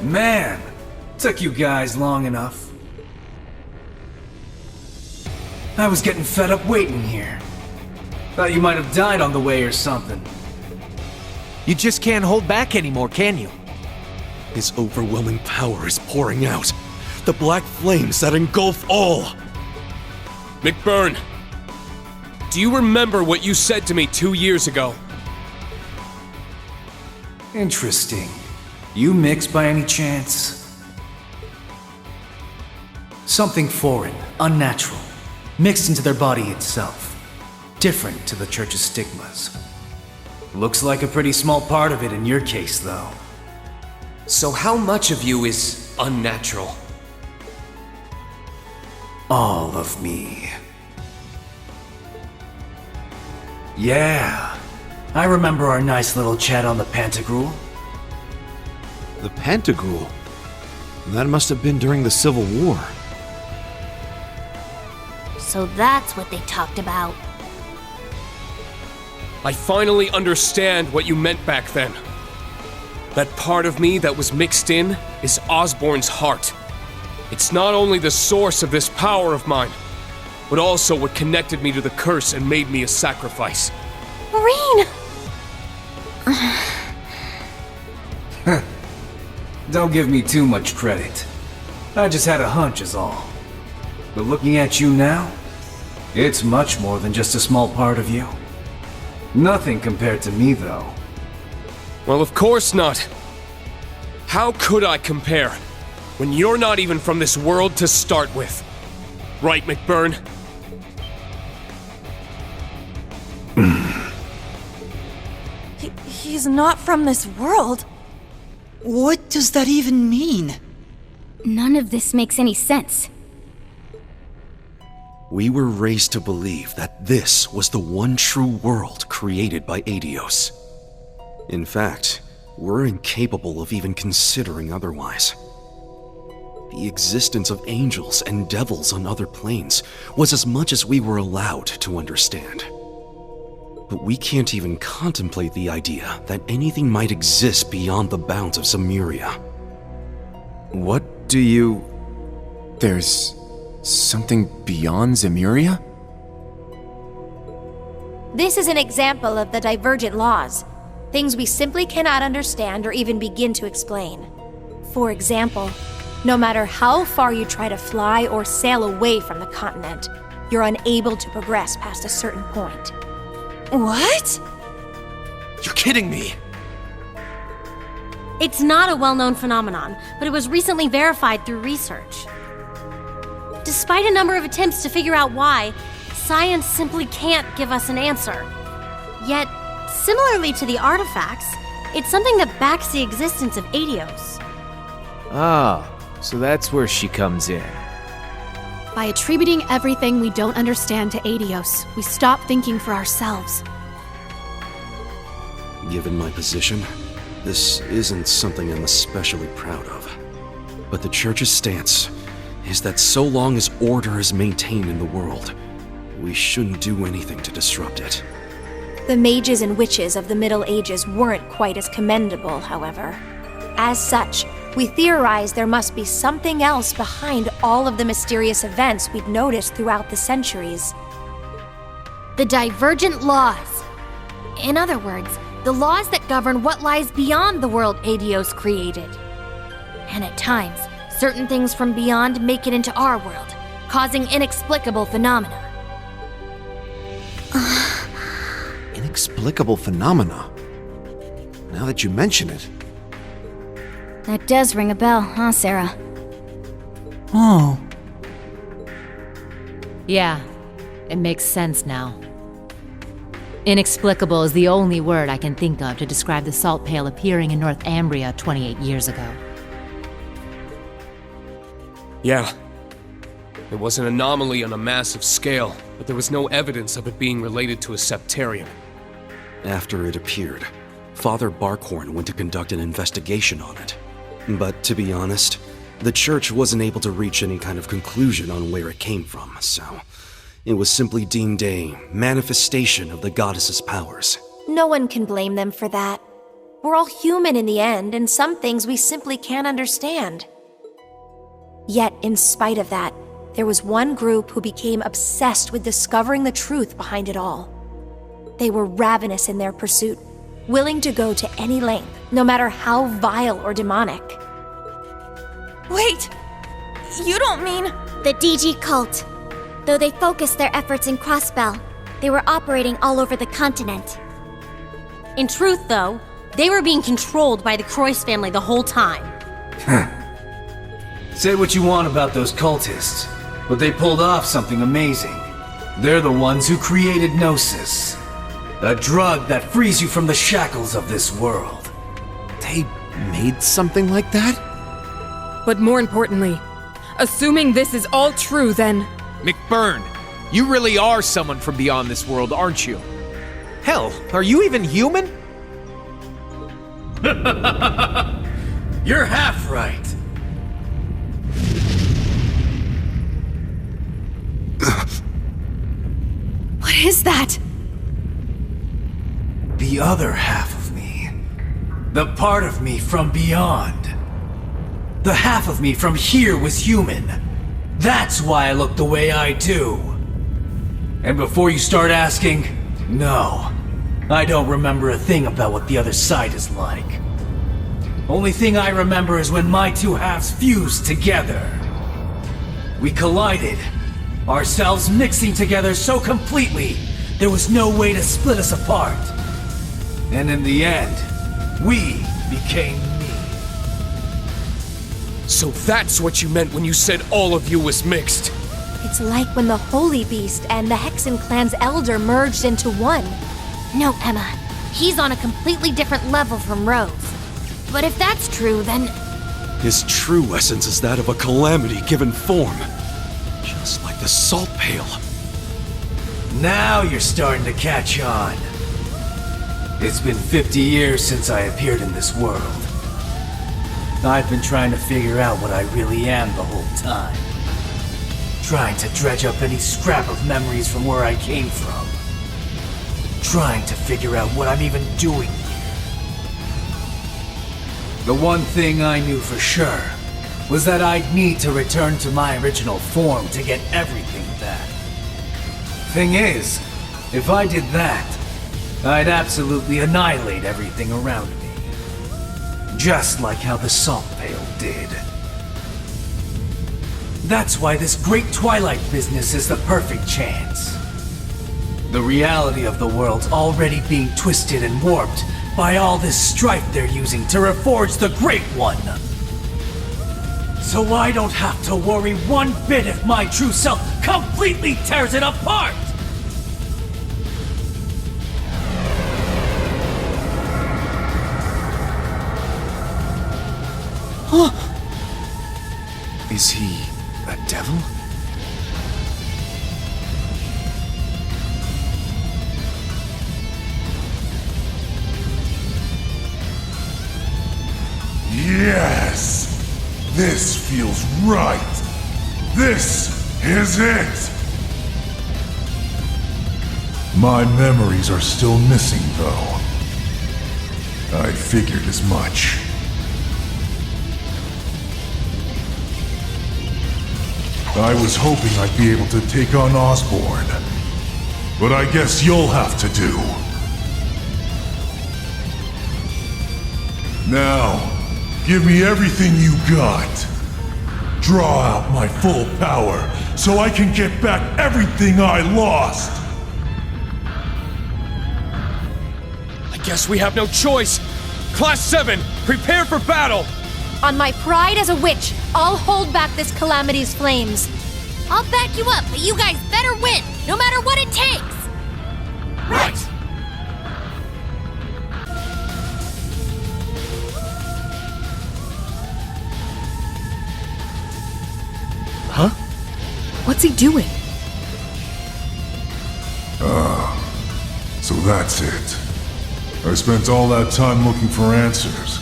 Man, took you guys long enough. I was getting fed up waiting here. Thought you might have died on the way or something. You just can't hold back anymore, can you? His overwhelming power is pouring out. The black flames that engulf all. McBurn, do you remember what you said to me 2 years ago? Interesting. You mix by any chance? Something foreign, unnatural, mixed into their body itself. Different to the Church's stigmas. Looks like a pretty small part of it in your case, though. So how much of you is unnatural? All of me. Yeah. I remember our nice little chat on the Pantagruel. The Pantagruel? That must have been during the Civil War. So that's what they talked about. I finally understand what you meant back then. That part of me that was mixed in is Osborn's heart. It's not only the source of this power of mine, but also what connected me to the curse and made me a sacrifice. Marine! Don't give me too much credit. I just had a hunch is all. But looking at you now, it's much more than just a small part of you. Nothing compared to me, though. Well, of course not. How could I compare when you're not even from this world to start with? Right, McBurn? He's not from this world. What does that even mean? None of this makes any sense. We were raised to believe that this was the one true world created by Adios. In fact, we're incapable of even considering otherwise. The existence of angels and devils on other planes was as much as we were allowed to understand. But we can't even contemplate the idea that anything might exist beyond the bounds of Zemuria. What do you... There's something beyond Zemuria? This is an example of the divergent laws. Things we simply cannot understand or even begin to explain. For example, no matter how far you try to fly or sail away from the continent, you're unable to progress past a certain point. What? You're kidding me! It's not a well-known phenomenon, but it was recently verified through research. Despite a number of attempts to figure out why, science simply can't give us an answer. Yet, similarly to the artifacts, it's something that backs the existence of Adios. Ah, so that's where she comes in. By attributing everything we don't understand to Adios, we stop thinking for ourselves. Given my position, this isn't something I'm especially proud of. But the Church's stance is that so long as order is maintained in the world, we shouldn't do anything to disrupt it. The mages and witches of the Middle Ages weren't quite as commendable, however. As such, we theorize there must be something else behind all of the mysterious events we've noticed throughout the centuries. The divergent laws. In other words, the laws that govern what lies beyond the world Adios created. And at times, certain things from beyond make it into our world, causing inexplicable phenomena. Inexplicable phenomena? Now that you mention it. That does ring a bell, huh, Sarah? Oh. Yeah, it makes sense now. Inexplicable is the only word I can think of to describe the salt pail appearing in Northumbria 28 years ago. Yeah. It was an anomaly on a massive scale, but there was no evidence of it being related to a septarian. After it appeared, Father Barkhorn went to conduct an investigation on it. But to be honest, the Church wasn't able to reach any kind of conclusion on where it came from, so it was simply deemed a manifestation of the goddess's powers. No one can blame them for that. We're all human in the end, and some things we simply can't understand. Yet, in spite of that, there was one group who became obsessed with discovering the truth behind it all. They were ravenous in their pursuit, willing to go to any length, no matter how vile or demonic. Wait! You don't mean... The DG cult. Though they focused their efforts in Crossbell, they were operating all over the continent. In truth, though, they were being controlled by the Croix family the whole time. Say what you want about those cultists, but they pulled off something amazing. They're the ones who created Gnosis, a drug that frees you from the shackles of this world. They made something like that? But more importantly, assuming this is all true, then... McBurn, you really are someone from beyond this world, aren't you? Hell, are you even human? You're half right. What is that? The other half of me. The part of me from beyond. The half of me from here was human. That's why I look the way I do. And before you start asking, no, I don't remember a thing about what the other side is like. Only thing I remember is when my two halves fused together. We collided, ourselves mixing together so completely, there was no way to split us apart. And in the end, we became me. So that's what you meant when you said all of you was mixed. It's like when the Holy Beast and the Hexen clan's elder merged into one. No, Emma. He's on a completely different level from Rose. But if that's true, then... His true essence is that of a calamity given form. Just like the salt pail. Now you're starting to catch on. It's been 50 years since I appeared in this world. I've been trying to figure out what I really am the whole time. Trying to dredge up any scrap of memories from where I came from. Trying to figure out what I'm even doing here. The one thing I knew for sure was that I'd need to return to my original form to get everything back. Thing is, if I did that, I'd absolutely annihilate everything around me. Just like how the salt pail did. That's why this great Twilight business is the perfect chance. The reality of the world's already being twisted and warped by all this strife they're using to reforge the Great One. So I don't have to worry one bit if my true self completely tears it apart! Is he a devil? Yes! This feels right! This is it! My memories are still missing, though. I figured as much. I was hoping I'd be able to take on Osborn, but I guess you'll have to do. Now, give me everything you got. Draw out my full power so I can get back everything I lost. I guess we have no choice. Class 7, prepare for battle! On my pride as a witch, I'll hold back this calamity's flames. I'll back you up, but you guys better win, no matter what it takes! Right! Huh? What's he doing? So that's it. I spent all that time looking for answers.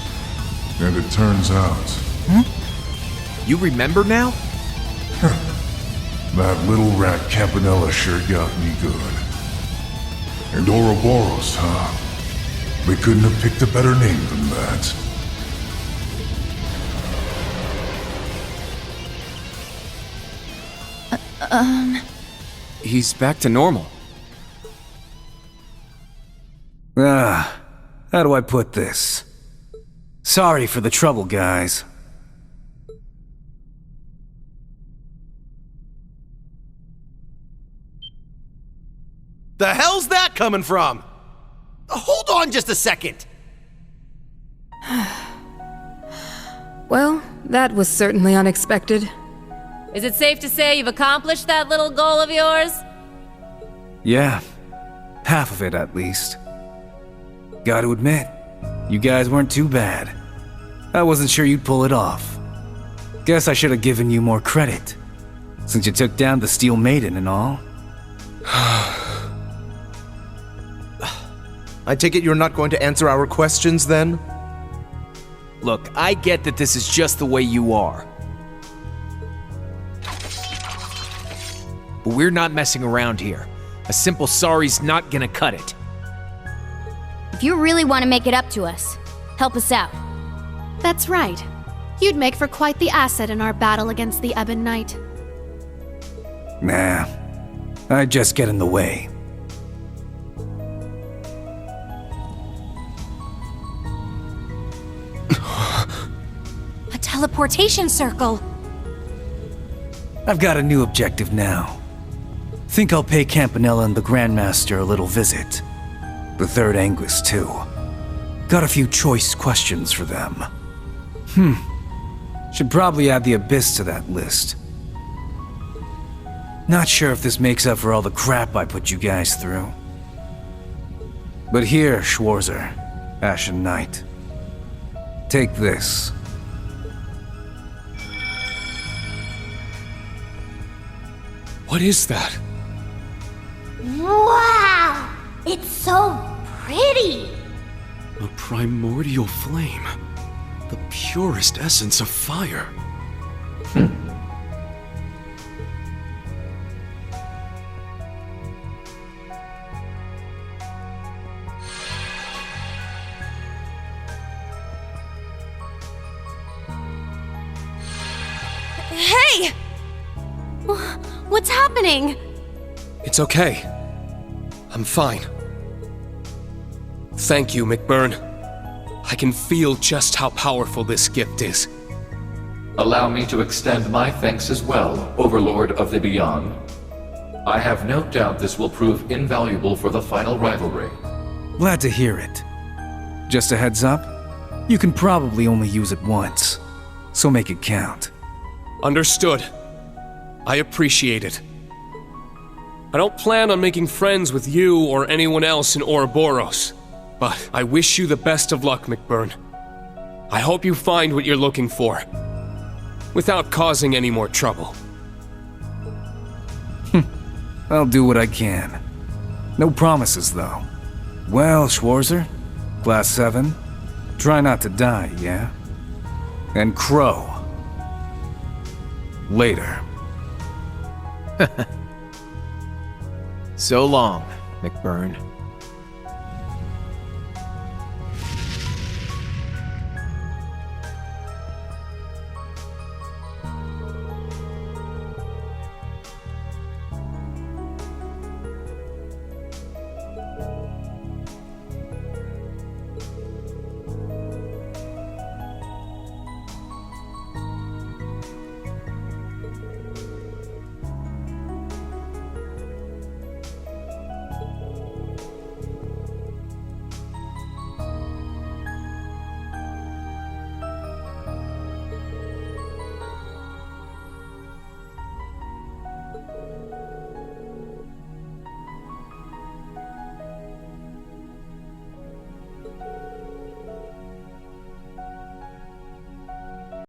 And it turns out... You remember now? That little rat Campanella sure got me good. And Ouroboros, huh? We couldn't have picked a better name than that. He's back to normal. How do I put this? Sorry for the trouble, guys. The hell's that coming from? Hold on just a second. Well, that was certainly unexpected. Is it safe to say you've accomplished that little goal of yours? Yeah, half of it at least. Gotta admit, you guys weren't too bad. I wasn't sure you'd pull it off. Guess I should have given you more credit, since you took down the Steel Maiden and all. I take it you're not going to answer our questions then? Look, I get that this is just the way you are. But we're not messing around here. A simple sorry's not gonna cut it. If you really want to make it up to us, help us out. That's right. You'd make for quite the asset in our battle against the Ebon Knight. Nah, I'd just get in the way. A teleportation circle. I've got a new objective now. Think I'll pay Campanella and the Grandmaster a little visit. The Third Anguis, too. Got a few choice questions for them. Should probably add the Abyss to that list. Not sure if this makes up for all the crap I put you guys through. But here, Schwarzer, Ashen Knight. Take this. What is that? Wow! It's so pretty! A primordial flame. The purest essence of fire. Hey! What's happening? It's okay. I'm fine. Thank you, McBurn. I can feel just how powerful this gift is. Allow me to extend my thanks as well, Overlord of the Beyond. I have no doubt this will prove invaluable for the final rivalry. Glad to hear it. Just a heads up, you can probably only use it once, so make it count. Understood. I appreciate it. I don't plan on making friends with you or anyone else in Ouroboros, but I wish you the best of luck, McBurn. I hope you find what you're looking for, without causing any more trouble. I'll do what I can. No promises, though. Well, Schwarzer, Class 7, try not to die, yeah? And Crow. Later. So long, McBurn.